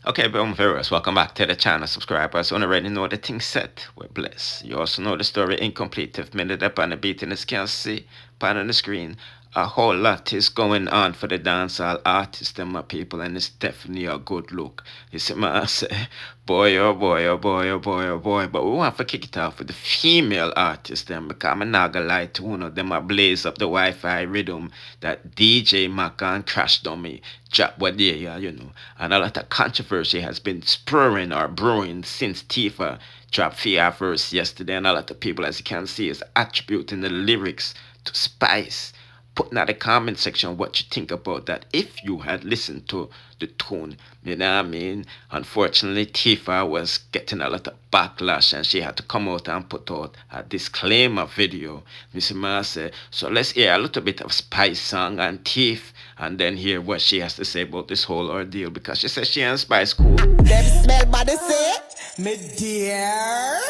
Okay, boom viewers, welcome back to the channel. Subscribers, you already know the thing set. We're blessed. You also know the story incomplete. If minute up on the beat and you can't see, pan on the screen. A whole lot is going on for the dancehall artists and my people, and it's definitely a good look. You see, man, I say, boy, oh boy, oh boy, oh boy, oh boy. But we want to kick it off with the female artists, them, because I'm not gonna lie to one of them. I blaze up the Wi-Fi rhythm that DJ Mac and Crash Dummy drop what they, you know. And a lot of controversy has been spurring or brewing since Tifa dropped Fear verse yesterday, and a lot of people, as you can see, is attributing the lyrics to Spice. Put in the comment section what you think about that if you had listened to the tune. You know what I mean? Unfortunately, Tifa was getting a lot of backlash and she had to come out and put out a disclaimer video. Mr. Marcy. So let's hear a little bit of Spice song and Tiff and then hear what she has to say about this whole ordeal, because she says she and Spice cool. Them smell body say, me dear.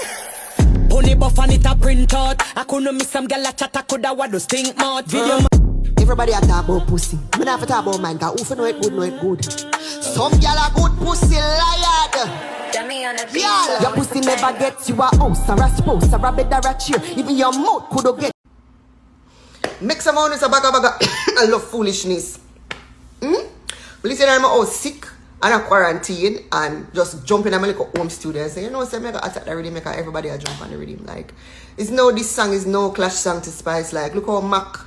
Only buff and it a print out. I couldn't miss some gal a chat, I coulda what do stink mouth video. Everybody a talk about pussy. Me not fi talk about mine, cause who fi know it good. Some gal a good pussy liar. Y'all, your pussy never gets you a house or a spouse or a bed or a chair. Even your mouth coulda get. Make some money, so baga. I love foolishness. Listen, I'm all sick and a quarantine and just jumping in my little home studio and say, you know, say make a attack the rhythm, make everybody a jump on the rhythm. Like, it's no, this song is no clash song to Spice. Like, look how Mac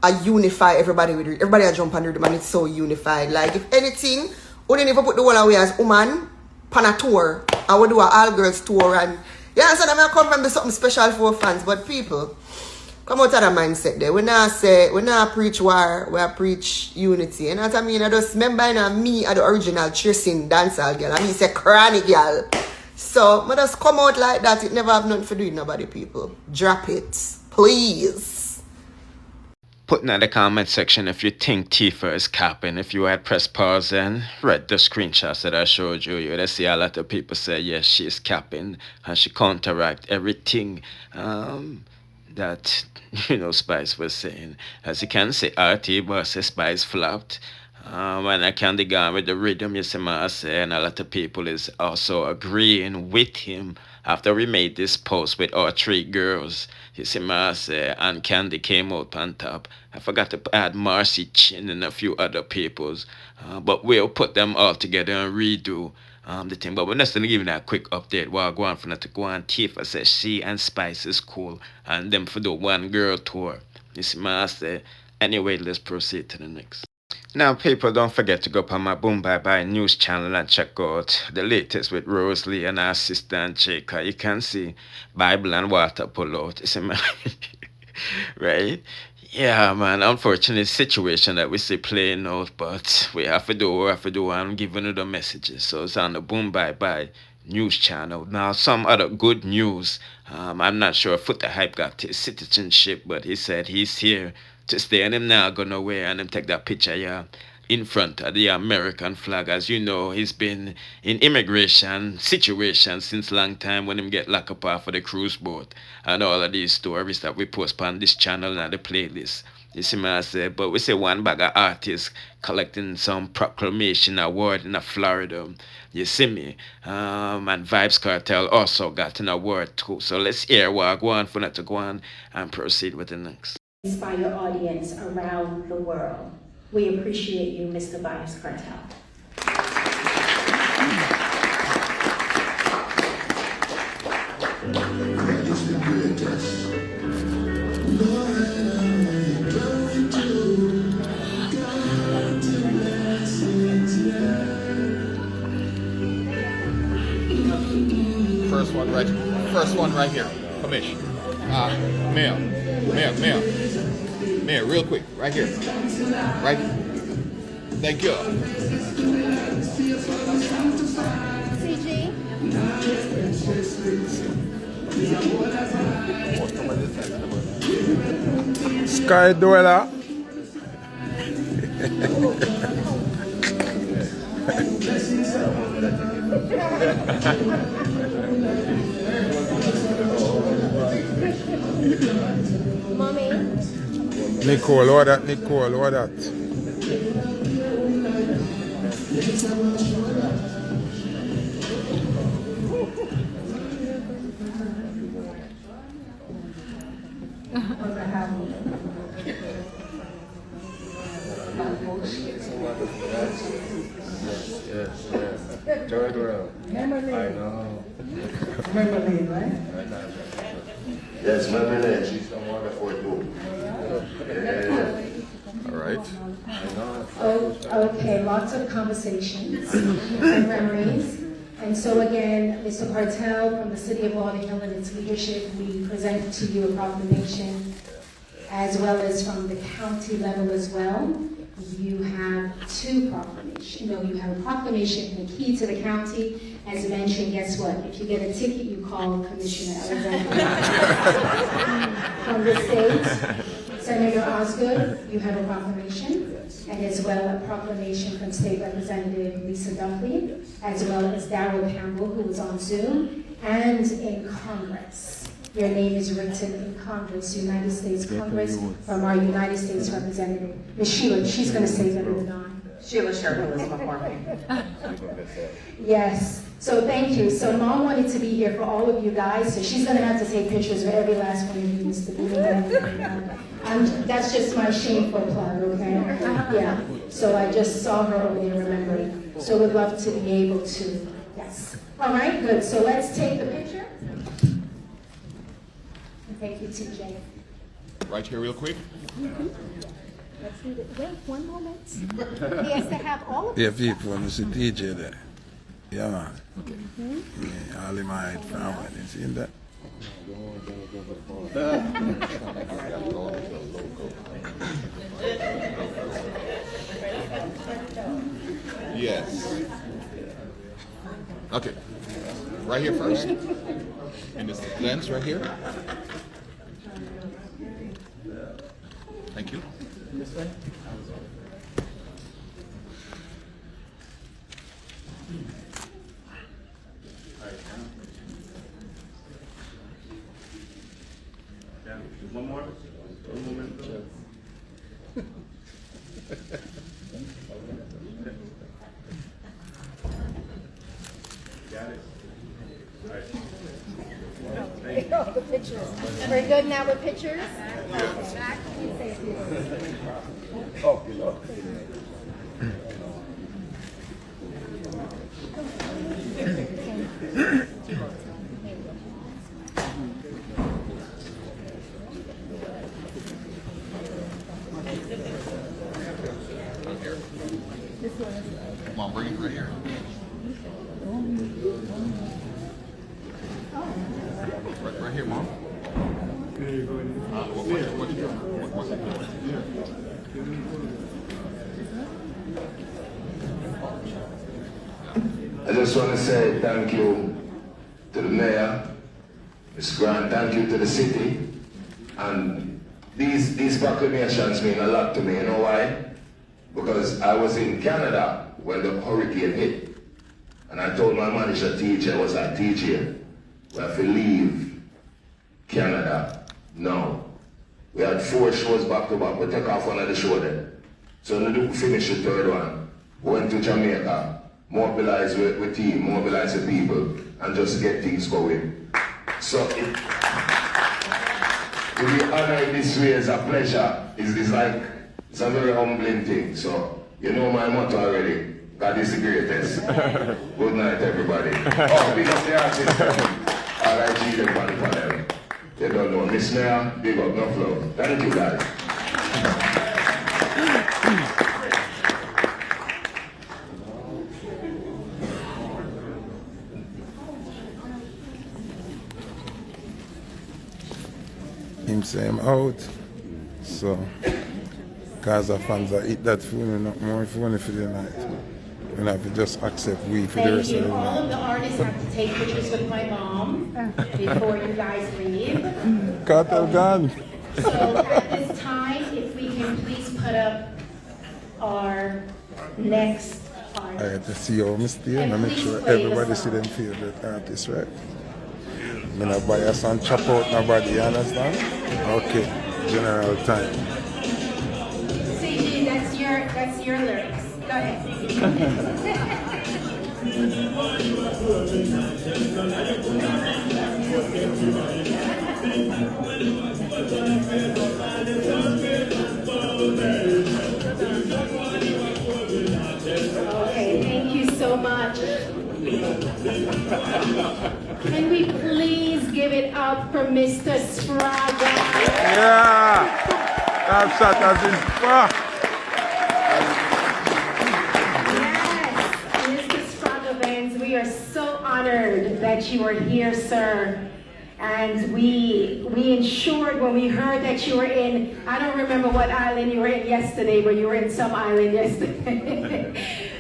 I unify everybody with it. Everybody a jump on the rhythm and it's so unified. Like, if anything, we never put the whole away as woman pan a tour. I would do an all girls tour and yeah, so I'm come from be something special for fans, but people come out of that mindset there. We not preach war, we preach unity. You know what I mean? I just remember me at the original chasing dancehall girl. I mean say chronic girl. So I just come out like that. It never have nothing to do with nobody, people. Drop it. Please. Put in the comment section if you think Tifa is capping. If you had pressed pause and read the screenshots that I showed you, you would see a lot of people say, yes, she is capping and she counteract everything that, you know, Spice was saying. As you can see, RT versus Spice flopped. And I can't go with the rhythm, you see what I say, and a lot of people is also agreeing with him after we made this post with our three girls. You see what I say, and Candy came out on top. I forgot to add Marcy Chin and a few other peoples, but we'll put them all together and redo the thing. But we're just gonna give you that quick update while going from that to go on. Tifa says she and Spice is cool, and them for the one girl tour. You see what I say. Anyway, let's proceed to the next. Now, people, don't forget to go up on my Boom Bye Bye news channel and check out the latest with Rose Lee and her assistant Jacob. You can see Bible and water pull out. You see, man? Right? Yeah, man. Unfortunate situation that we see playing out, but we have to do what we have to do. I'm giving you the messages. So it's on the Boom Bye Bye news channel. Now, some other good news. I'm not sure if Foota Hype got his citizenship, but he said he's here to stay, and him now go nowhere, and him take that picture in front of the American flag. As you know, he's been in immigration situation since long time when him get locked up off of the cruise boat and all of these stories that we post on this channel and the playlist. You see what I say? But we say one bag of artists collecting some proclamation award in Florida. You see me? And Vybz Kartel also got an award too. So let's hear what I go on for that to go on and proceed with the next. Inspire your audience around the world. We appreciate you, Mr. Vybz Kartel. First one right here. Commission. Mayor, real quick, right here. Right. Thank you. CG. Sky Dweller. Mommy. Nicole, what that? Nicole, what that? Yes, yes. Third round. Memory I lane. know. Memory lane, right? Yes, memory lane. She's from wonderful too. Yeah. All right. Oh, okay, lots of conversations and memories. And so again, Mr. Kartel, from the City of Lauderdale and its leadership, we present to you a proclamation, as well as from the county level as well. You have two proclamations. No, you have a proclamation and a key to the county. As mentioned, guess what? If you get a ticket, you call Commissioner Alexander. From the state, Senator Osgood, you have a proclamation, and as well a proclamation from State Representative Lisa Dunkley, as well as Darrell Campbell, who was on Zoom, and in Congress. Your name is written in Congress, United States Congress, from our United States Representative, Ms. Sheila. She's going to say better than I. Sheila Sherman is before me. Yes. So thank you. So Mom wanted to be here for all of you guys, so she's going to have to take pictures for every last one of you, Mr. Bean. That's just my shameful plug, okay? Yeah. So I just saw her over there remembering. So we'd love to be able to, yes. All right, good. So let's take the picture. Thank you, TJ. Right here real quick. Let's do it. Wait, one moment. He has to have all of Yeah, people, I'm see DJ there. Yeah, man. Okay. Yeah, all in my head family. You seen that? Yes. Okay. Right here first. In this lens right here. Thank you. One more? One moment. Got it? All right. Oh, the pictures. We're good now with pictures? Back. You say a few words. Oh, you know. Come on, bring it right here. Right here, Mom. What you doing? What's it I just want to say thank you to the mayor, Ms. Grant, thank you to the city, and these proclamations mean a lot to me. You know why? Because I was in Canada when the hurricane hit, and I told my manager, TJ, I was like, TJ, we have to leave Canada now. We had 4 shows back to back. We took off one of the shows then. So we didn't finish the third one. We went to Jamaica, mobilize with team, mobilize the people, and just get things going. So to be honored this way is a pleasure. It's like, it's a very humbling thing. So you know my motto already. God is the greatest. Good night, everybody. Oh, big up the artist. R.I.G. everybody for them. They don't know. Miss Mayor, big up, no flow. Thank you, guys. Him say I'm out. So, cause the fans are eat that food and not more food for the night. We have to just accept we for the rest of the All night. of the artists have to take pictures with my mom before you guys leave. Cartel gone. So at this time, if we can please put up our next I artist. had to see how I stay and make sure everybody see them favorite artist, right? I'm gonna buy us some chop out nobody, you understand? Okay, general time. CG, that's your lyrics. Go ahead. Okay, thank you so so much. Can we please give it up for Mr. Spraga? Yeah, that's that as in fuck. Yes, Mr. Spraga Vance, we are so honored that you are here, sir. And we ensured when we heard that you were in, I don't remember what island you were in yesterday, but you were in some island yesterday.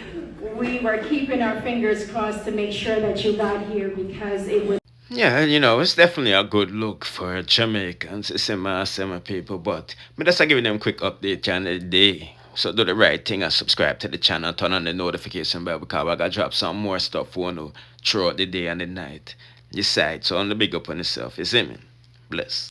We were keeping our fingers crossed to make sure that you got here because it was. Yeah, you know, it's definitely a good look for Jamaicans, it's my people, but me just giving them quick update on the day. So do the right thing and subscribe to the channel, turn on the notification bell because I gotta drop some more stuff for you throughout the day and the night. You side, so on the big up on yourself, you see me? Bless.